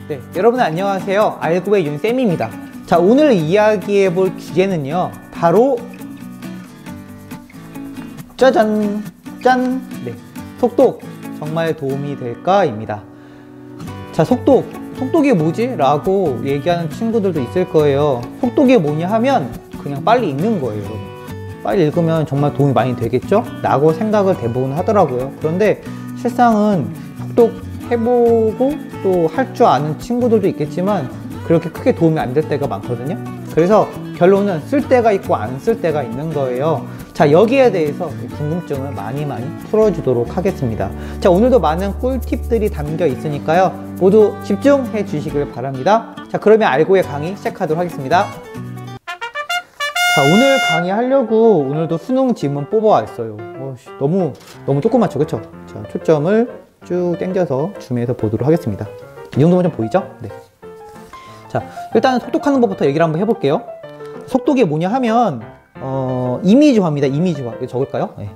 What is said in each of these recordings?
네, 여러분 안녕하세요. 알고의 윤쌤입니다. 자, 오늘 이야기해 볼 주제는요, 바로 짜잔! 짠! 네, 속독 정말 도움이 될까?입니다. 자, 속독이 뭐지? 라고 얘기하는 친구들도 있을 거예요. 속독이 뭐냐 하면 그냥 빨리 읽는 거예요. 빨리 읽으면 정말 도움이 많이 되겠죠? 라고 생각을 대부분 하더라고요. 그런데 실상은 속독 해보고 또 할 줄 아는 친구들도 있겠지만 그렇게 크게 도움이 안 될 때가 많거든요. 그래서 결론은 쓸 때가 있고 안 쓸 때가 있는 거예요. 자, 여기에 대해서 궁금증을 많이 풀어주도록 하겠습니다. 자, 오늘도 많은 꿀팁들이 담겨 있으니까요, 모두 집중해 주시길 바랍니다. 자, 그러면 알고의 강의 시작하도록 하겠습니다. 자, 오늘 강의하려고 오늘도 수능 지문 뽑아왔어요. 너무 조그맣죠, 그쵸? 자, 초점을 쭉 당겨서 줌해서 보도록 하겠습니다. 이 정도면 좀 보이죠? 네. 자, 일단은 속독하는 법부터 얘기를 한번 해볼게요. 속독이 뭐냐 하면 이미지화입니다. 이미지화. 이거 적을까요? 네.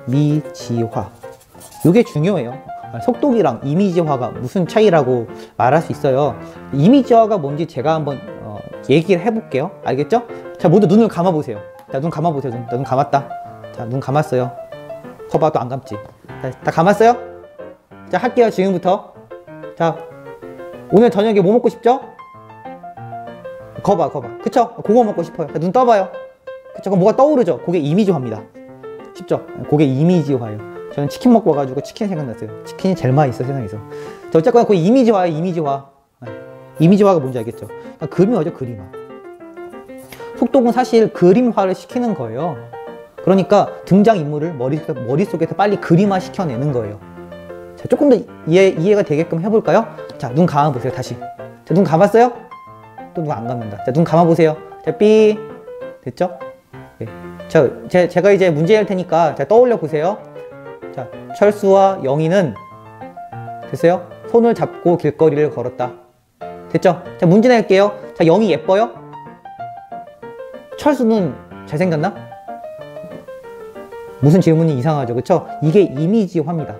이미지화. 이게 중요해요. 속독이랑 이미지화가 무슨 차이라고 말할 수 있어요. 이미지화가 뭔지 제가 한번 얘기를 해볼게요. 알겠죠? 자, 모두 눈을 감아보세요. 자, 눈 감아보세요. 눈 감았다. 자, 눈 감았어요. 거봐, 또 안 감지. 자, 다 감았어요? 자, 할게요. 지금부터. 자, 오늘 저녁에 뭐 먹고 싶죠? 거봐. 그쵸? 그거 먹고 싶어요. 자, 눈 떠봐요. 그쵸? 그럼 뭐가 떠오르죠? 그게 이미지화입니다. 쉽죠? 그게 이미지화예요. 저는 치킨 먹고 와가지고 치킨 생각났어요. 치킨이 제일 맛있어, 세상에서. 자, 어쨌거나 그게 이미지화예요, 이미지화. 이미지화가 뭔지 알겠죠? 그러니까 그림화죠, 그림화. 속독은 사실 그림화를 시키는 거예요. 그러니까 등장인물을 머릿속에서 빨리 그림화 시켜내는 거예요. 자, 조금 더 이해가 되게끔 해볼까요? 자, 눈 감아보세요, 다시. 자, 눈 감았어요? 또 눈 안 감는다. 자, 눈 감아보세요. 자, 삐. 됐죠? 네. 자, 제가 이제 문제 할 테니까 자, 떠올려 보세요. 자, 철수와 영희는 됐어요? 손을 잡고 길거리를 걸었다. 됐죠? 자, 문제 낼게요. 자, 영희 예뻐요? 철수는 잘생겼나? 무슨 질문이 이상하죠, 그쵸? 이게 이미지화입니다.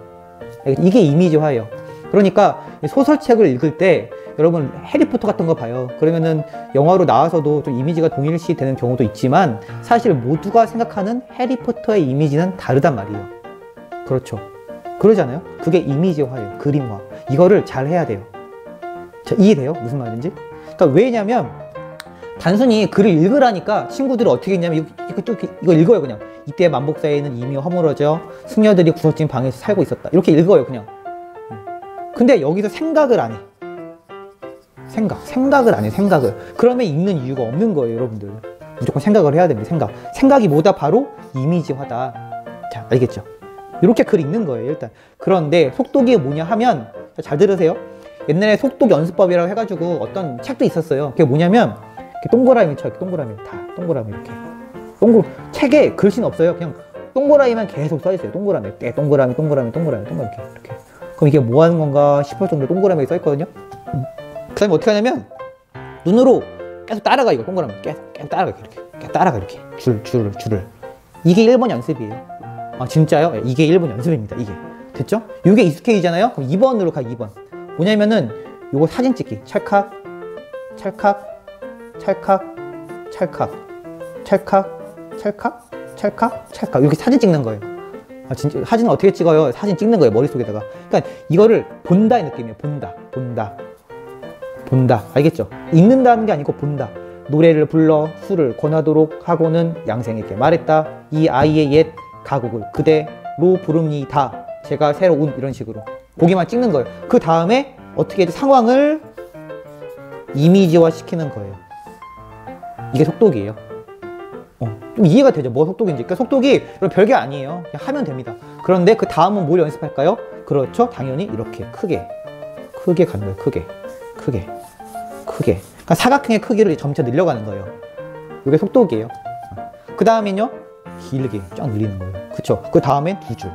이게 이미지화예요. 그러니까 소설책을 읽을 때 여러분 해리포터 같은 거 봐요. 그러면은 영화로 나와서도 좀 이미지가 동일시 되는 경우도 있지만 사실 모두가 생각하는 해리포터의 이미지는 다르단 말이에요. 그렇죠? 그러잖아요? 그게 이미지화예요. 그림화. 이거를 잘 해야 돼요. 자, 이해돼요? 무슨 말인지? 그러니까 왜냐면 단순히 글을 읽으라니까 친구들이 어떻게 했냐면 이거 읽어요, 그냥. 이때 만복사에는 이미 허물어져 승려들이 구석진 방에서 살고 있었다. 이렇게 읽어요, 그냥. 근데 여기서 생각을 안 해. 생각을 안 해, 생각을. 그러면 읽는 이유가 없는 거예요, 여러분들. 무조건 생각을 해야 됩니다, 생각이 뭐다? 바로 이미지화다. 자, 알겠죠? 이렇게 글 읽는 거예요, 일단. 그런데 속독이 뭐냐 하면, 잘 들으세요. 옛날에 속독 연습법이라고 해가지고 어떤 책도 있었어요. 그게 뭐냐면, 이렇게 동그라미 쳐, 동그라미 이렇게. 책에 글씨는 없어요. 그냥 동그라미만 계속 써있어요. 동그라미 이렇게. 그럼 이게 뭐 하는 건가 싶을 정도로 동그라미에 써있거든요. 그 다음에 어떻게 하냐면 눈으로 계속 따라가. 이거 동그라미 계속 따라가. 이렇게 따라가. 이렇게 줄을. 이게 1번 연습이에요. 아, 진짜요? 이게 1번 연습입니다. 이게 됐죠? 이게 익숙해지잖아요. 그럼 2번으로 가. 2번 뭐냐면은 요거 사진 찍기. 찰칵 이렇게 사진 찍는 거예요. 아, 진짜 사진은 어떻게 찍어요? 사진 찍는 거예요, 머릿속에다가. 그러니까 이거를 본다의 느낌이에요. 본다. 알겠죠? 읽는다는 게 아니고 본다. 노래를 불러 술을 권하도록 하고는 양생에게 말했다. 이 아이의 옛 가곡을 그대로 부릅니다. 제가 새로 운 이런 식으로 고기만 찍는 거예요. 그 다음에 어떻게 상황을 이미지화 시키는 거예요. 이게 속독이에요. 좀 이해가 되죠? 뭐 속독인지. 그러니까 속독이 별게 아니에요. 그냥 하면 됩니다. 그런데 그 다음은 뭘 연습할까요? 그렇죠? 당연히 이렇게 크게 가는 거예요. 크게. 그러니까 사각형의 크기를 점차 늘려가는 거예요. 이게 속독이에요. 그 다음엔요, 길게 쫙 늘리는 거예요. 그쵸? 그 다음엔 2줄.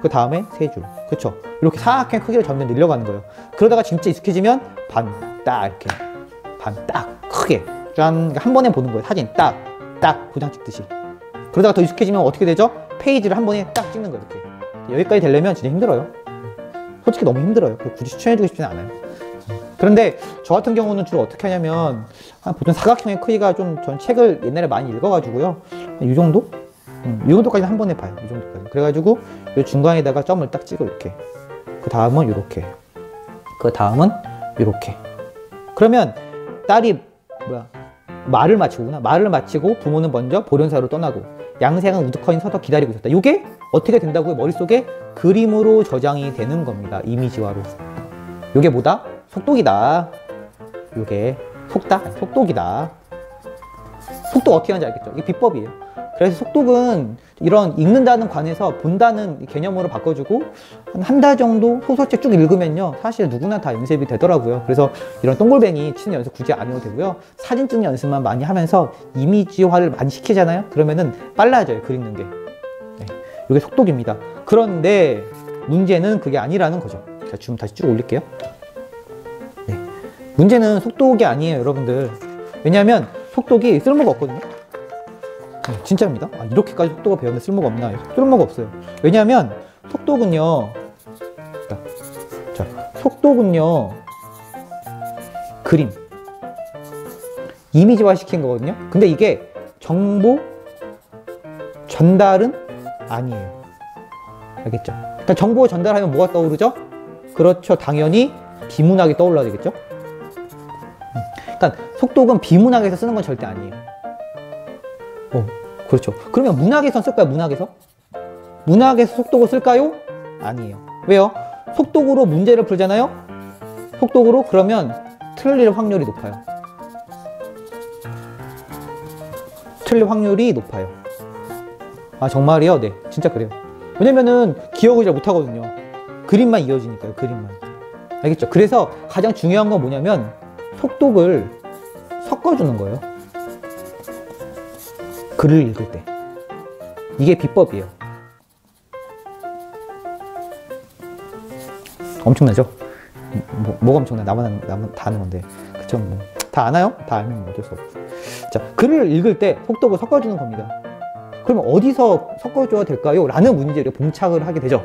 그 다음에 3줄. 그쵸? 이렇게 사각형의 크기를 점점 늘려가는 거예요. 그러다가 진짜 익숙해지면 이렇게. 크게. 짠. 한 번에 보는 거예요. 사진 딱 도장 찍듯이. 그러다가 더 익숙해지면 어떻게 되죠? 페이지를 한 번에 딱 찍는 거예요. 이렇게. 여기까지 되려면 진짜 힘들어요. 솔직히 너무 힘들어요. 굳이 추천해주고 싶지는 않아요. 그런데 저 같은 경우는 주로 어떻게 하냐면 보통 사각형의 크기가 좀 전 책을 옛날에 많이 읽어가지고요. 이 정도? 이 정도까지 한 번에 봐요. 이 정도까지. 그래가지고 이 중간에다가 점을 딱 찍어 이렇게. 그 다음은 이렇게. 그 다음은 이렇게. 그러면 딸이 말을 마치구나. 말을 마치고 부모는 먼저 보련사로 떠나고 양생은 우두커니 서서 기다리고 있었다. 이게 어떻게 된다고요? 머릿속에 그림으로 저장이 되는 겁니다. 이미지화로. 이게 뭐다? 속독이다. 이게 속독이다. 속독 어떻게 하는지 알겠죠? 이게 비법이에요. 그래서 속독은 이런 읽는다는 관에서 본다는 개념으로 바꿔주고 한 달 정도 소설책 쭉 읽으면요 사실 누구나 다 연습이 되더라고요. 그래서 이런 동글뱅이 치는 연습 굳이 안 해도 되고요. 사진 찍는 연습만 많이 하면서 이미지화를 많이 시키잖아요. 그러면은 빨라져요, 글 읽는 게. 네, 이게 속독입니다. 그런데 문제는 그게 아니라는 거죠. 자, 지금 다시 쭉 올릴게요. 네, 문제는 속독이 아니에요, 여러분들. 왜냐하면 속독이 쓸모가 없거든요. 진짜입니다. 이렇게까지 속독을 배우는데 쓸모가 없나? 쓸모가 없어요. 왜냐하면 속독은요, 그림, 이미지화 시킨 거거든요. 근데 이게 정보 전달은 아니에요. 알겠죠? 그러니까 정보 전달하면 뭐가 떠오르죠? 그렇죠. 당연히 비문학이 떠올라야 되겠죠? 그러니까 속독은 비문학에서 쓰는 건 절대 아니에요. 그렇죠. 그러면 문학에서 쓸까요? 문학에서 속독을 쓸까요? 아니에요. 왜요? 속독으로 문제를 풀잖아요? 속독으로 그러면 틀릴 확률이 높아요. 틀릴 확률이 높아요. 정말이요? 네, 진짜 그래요. 왜냐면은 기억을 잘 못하거든요. 그림만 이어지니까요, 그림만. 알겠죠? 그래서 가장 중요한 건 뭐냐면 속독을 섞어주는 거예요. 글을 읽을 때. 이게 비법이에요. 엄청나죠? 뭐가 엄청나? 나만 다 아는 건데. 그쵸? 다 아나요? 다 알면 어쩔 수 없어. 자, 글을 읽을 때 속독을 섞어주는 겁니다. 그러면 어디서 섞어줘야 될까요? 라는 문제를 봉착을 하게 되죠.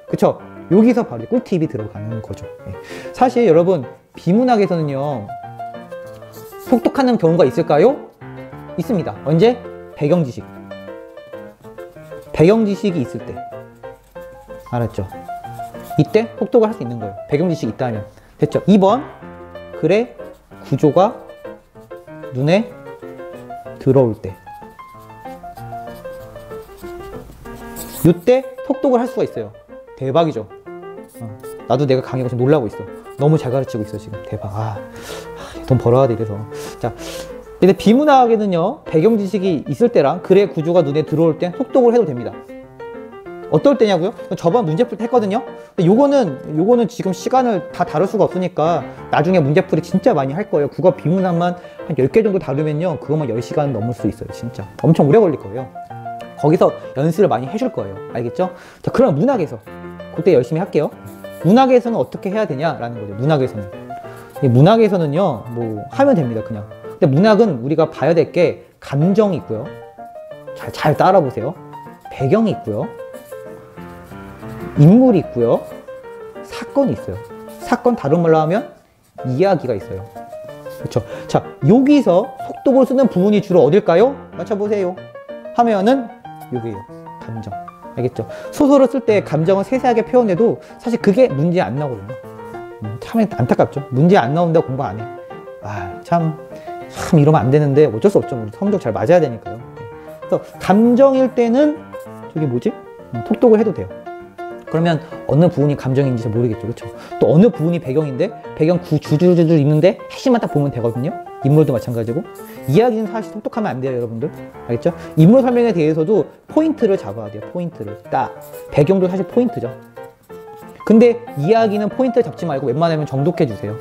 그쵸? 여기서 바로 꿀팁이 들어가는 거죠. 네. 사실 여러분, 비문학에서는요, 속독하는 경우가 있을까요? 있습니다. 언제? 배경지식이 있을 때. 알았죠? 이때 속독을 할 수 있는 거예요. 배경지식이 있다 하면. 됐죠? 2번, 글의 구조가 눈에 들어올 때. 이때 속독을 할 수가 있어요. 대박이죠? 나도 내가 강의하고 지금 놀라고 있어. 너무 잘 가르치고 있어, 지금. 대박. 돈 벌어야 돼, 이래서. 자. 근데 비문학에는요, 배경 지식이 있을 때랑 글의 구조가 눈에 들어올 땐 속독을 해도 됩니다. 어떨 때냐고요? 저번 문제 풀 때 했거든요. 근데 요거는 지금 시간을 다 다룰 수가 없으니까 나중에 문제풀이 진짜 많이 할 거예요. 국어 비문학만 한 10개 정도 다루면요, 그것만 10시간 넘을 수 있어요. 진짜 엄청 오래 걸릴 거예요. 거기서 연습을 많이 해줄 거예요. 알겠죠? 자, 그럼 문학에서 그때 열심히 할게요. 문학에서는 어떻게 해야 되냐라는 거죠. 문학에서는요, 뭐 하면 됩니다. 그냥. 근데 문학은 우리가 봐야 될 게 감정이 있고요. 잘 따라 보세요. 배경이 있고요. 인물이 있고요. 사건이 있어요. 사건, 다른 말로 하면 이야기가 있어요. 그렇죠? 자, 여기서 속독을 쓰는 부분이 주로 어딜까요? 맞춰보세요. 하면은 여기에요. 감정. 알겠죠? 소설을 쓸 때 감정을 세세하게 표현해도 사실 그게 문제 안 나오거든요. 참 안타깝죠? 문제 안 나온다고 공부 안 해. 참 이러면 안 되는데 어쩔 수 없죠. 우리 성적 잘 맞아야 되니까요. 그래서 감정일 때는 저기 뭐지? 속독을 해도 돼요. 그러면 어느 부분이 감정인지 잘 모르겠죠. 그렇죠? 또 어느 부분이 배경인데 배경 주주주주 있는데 핵심만 딱 보면 되거든요. 인물도 마찬가지고. 이야기는 사실 속독하면 안 돼요, 여러분들. 알겠죠? 인물 설명에 대해서도 포인트를 잡아야 돼요. 포인트를 딱. 배경도 사실 포인트죠. 근데 이야기는 포인트를 잡지 말고 웬만하면 정독해 주세요.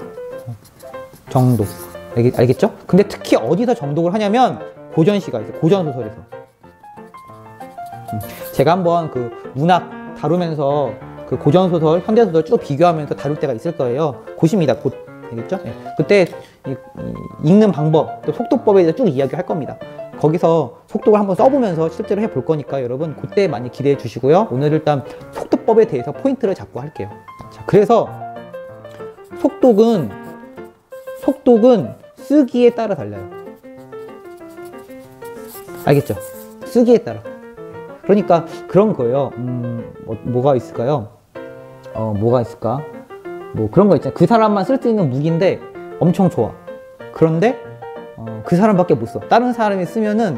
정독. 알겠죠? 근데 특히 어디서 정독을 하냐면 고전시가 있어요. 고전소설에서. 제가 한번 그 문학 다루면서 그 고전소설, 현대소설 쭉 비교하면서 다룰 때가 있을 거예요. 곧입니다. 곧. 알겠죠? 네. 그때 읽는 방법, 또 속독법에 대해서 쭉 이야기할 겁니다. 거기서 속독을 한번 써보면서 실제로 해볼 거니까 여러분 그때 많이 기대해 주시고요. 오늘 일단 속독법에 대해서 포인트를 잡고 할게요. 자, 그래서 속독은 속독은 쓰기에 따라 달라요. 알겠죠? 쓰기에 따라. 그러니까 그런 거예요. 뭐가 있을까요? 뭐가 있을까? 뭐 그런 거 있잖아요. 그 사람만 쓸 수 있는 무기인데 엄청 좋아. 그런데 그 사람밖에 못 써. 다른 사람이 쓰면은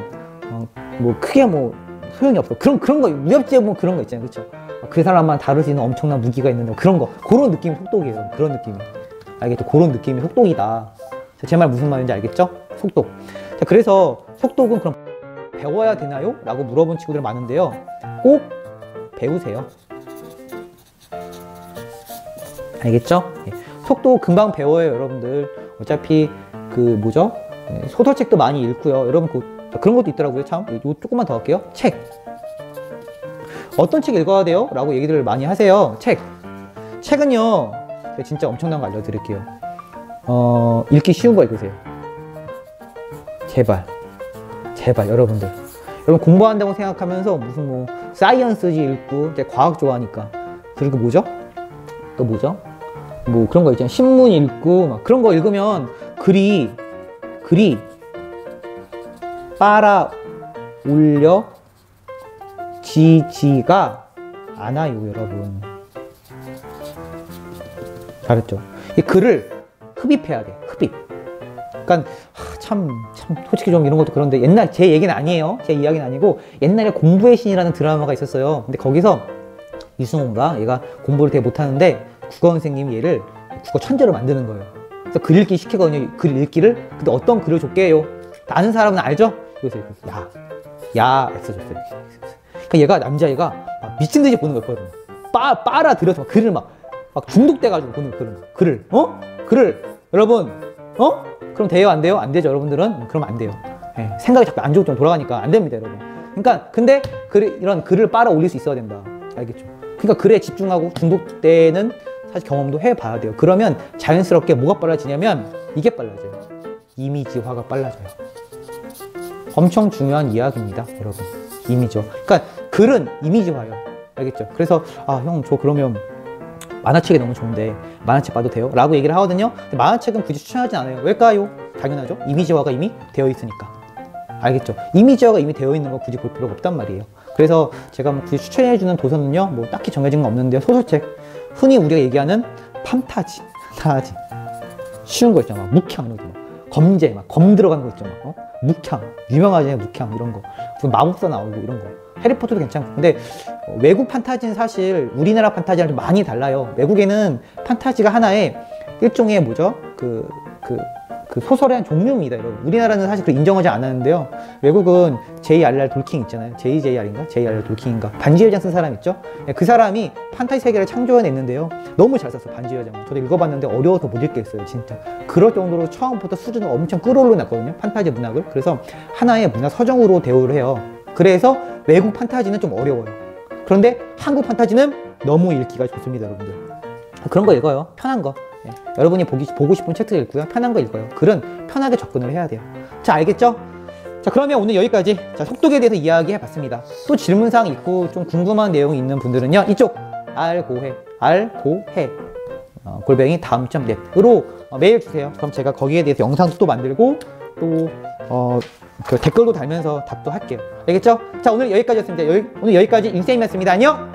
뭐 크게 뭐 소용이 없어. 그런 거 무협지에 보면 그런 거 있잖아요. 그렇죠? 그 사람만 다룰 수 있는 엄청난 무기가 있는데 그런 거. 그런 느낌이 속독이에요. 그런 느낌이. 알겠죠? 그런 느낌이 속독이다. 제 말 무슨 말인지 알겠죠? 속독. 자, 그래서 속독은 그럼 배워야 되나요? 라고 물어본 친구들 많은데요. 꼭 배우세요. 알겠죠? 속독 금방 배워요, 여러분들. 어차피 그 뭐죠? 소설책도 많이 읽고요. 여러분 그런 것도 있더라고요. 참, 이거 조금만 더 할게요. 책. 어떤 책 읽어야 돼요? 라고 얘기들을 많이 하세요. 책은요, 제가 진짜 엄청난 거 알려드릴게요. 읽기 쉬운 거 읽으세요. 제발 여러분들. 여러분 공부한다고 생각하면서 무슨 뭐 사이언스지 읽고 이제 과학 좋아하니까. 그리고 뭐죠? 또 뭐죠? 뭐 그런 거 있잖아요. 신문 읽고 막 그런 거 읽으면 글이 빨아 올려지지가 않아요, 여러분. 잘했죠? 이 글을 흡입해야 돼. 흡입. 그러니까 참 솔직히 좀 이런 것도 그런데 옛날 제 얘기는 아니에요. 제 이야기는 아니고 옛날에 공부의 신이라는 드라마가 있었어요. 근데 거기서 이승훈가 얘가 공부를 되게 못하는데 국어 선생님이 얘를 국어 천재로 만드는 거예요. 그래서 글 읽기 시키거든요. 글 읽기를. 근데 어떤 글을 줬게 해요? 아는 사람은 알죠? 그래서 야 했어줬어요. 그러니까 얘가 남자애가 막 미친 듯이 보는 거였거든요. 빨아들여서 막 글을 막 중독돼가지고 보는 거예요. 글을 여러분 그럼 돼요? 안 돼요? 안 되죠, 여러분들은? 그러면 안 돼요. 예, 생각이 자꾸 안 좋게 돌아가니까 안 됩니다, 여러분. 그러니까 근데 이런 글을 빨아 올릴 수 있어야 된다. 알겠죠? 그러니까 글에 집중하고 중독되는 사실 경험도 해봐야 돼요. 그러면 자연스럽게 뭐가 빨라지냐면 이게 빨라져요. 이미지화가 빨라져요. 엄청 중요한 이야기입니다, 여러분. 이미지화. 그러니까 글은 이미지화예요. 알겠죠? 그래서 형 저 그러면 만화책이 너무 좋은데 만화책 봐도 돼요? 라고 얘기를 하거든요. 근데 만화책은 굳이 추천하진 않아요. 왜일까요? 당연하죠. 이미지화가 이미 되어 있으니까. 알겠죠? 이미지화가 이미 되어 있는 거 굳이 볼 필요가 없단 말이에요. 그래서 제가 뭐 굳이 추천해주는 도서는요, 뭐 딱히 정해진 건 없는데요. 소설책. 흔히 우리가 얘기하는 판타지. 쉬운 거 있잖아. 묵향, 이런 거. 검 들어간 거 있죠. 묵향. 유명하잖아요, 묵향. 이런 거. 무슨 마법사 나오고 이런 거. 해리포터도 괜찮고. 근데 외국 판타지는 사실 우리나라 판타지랑 좀 많이 달라요. 외국에는 판타지가 하나의 일종의 뭐죠? 그 소설의 한 종류입니다, 여러분. 우리나라는 사실 그걸 인정하지 않았는데요. 외국은 J.R.R. 돌킹 있잖아요. JJR인가? J.R.R. 돌킹인가? 반지의 제왕 쓴 사람 있죠? 그 사람이 판타지 세계를 창조해냈는데요. 너무 잘 썼어, 반지의 제왕. 저도 읽어봤는데 어려워서 못 읽겠어요, 진짜. 그럴 정도로 처음부터 수준을 엄청 끌어올려놨거든요, 판타지 문학을. 그래서 하나의 문학 서정으로 대우를 해요. 그래서 외국 판타지는 좀 어려워요. 그런데 한국 판타지는 너무 읽기가 좋습니다, 여러분들. 그런 거 읽어요. 편한 거. 여러분이 보고 싶은 책들 읽고요. 편한 거 읽어요. 글은 편하게 접근을 해야 돼요. 자, 알겠죠? 자, 그러면 오늘 여기까지 속독에 대해서 이야기해 봤습니다. 또 질문사항 있고 좀 궁금한 내용이 있는 분들은요, 이쪽 알고해 골뱅이 다음.net으로 메일 주세요. 그럼 제가 거기에 대해서 영상도 또 만들고 또 그 댓글도 달면서 답도 할게요. 알겠죠? 자, 오늘 여기까지였습니다. 오늘 여기까지 인쌤이었습니다. 안녕!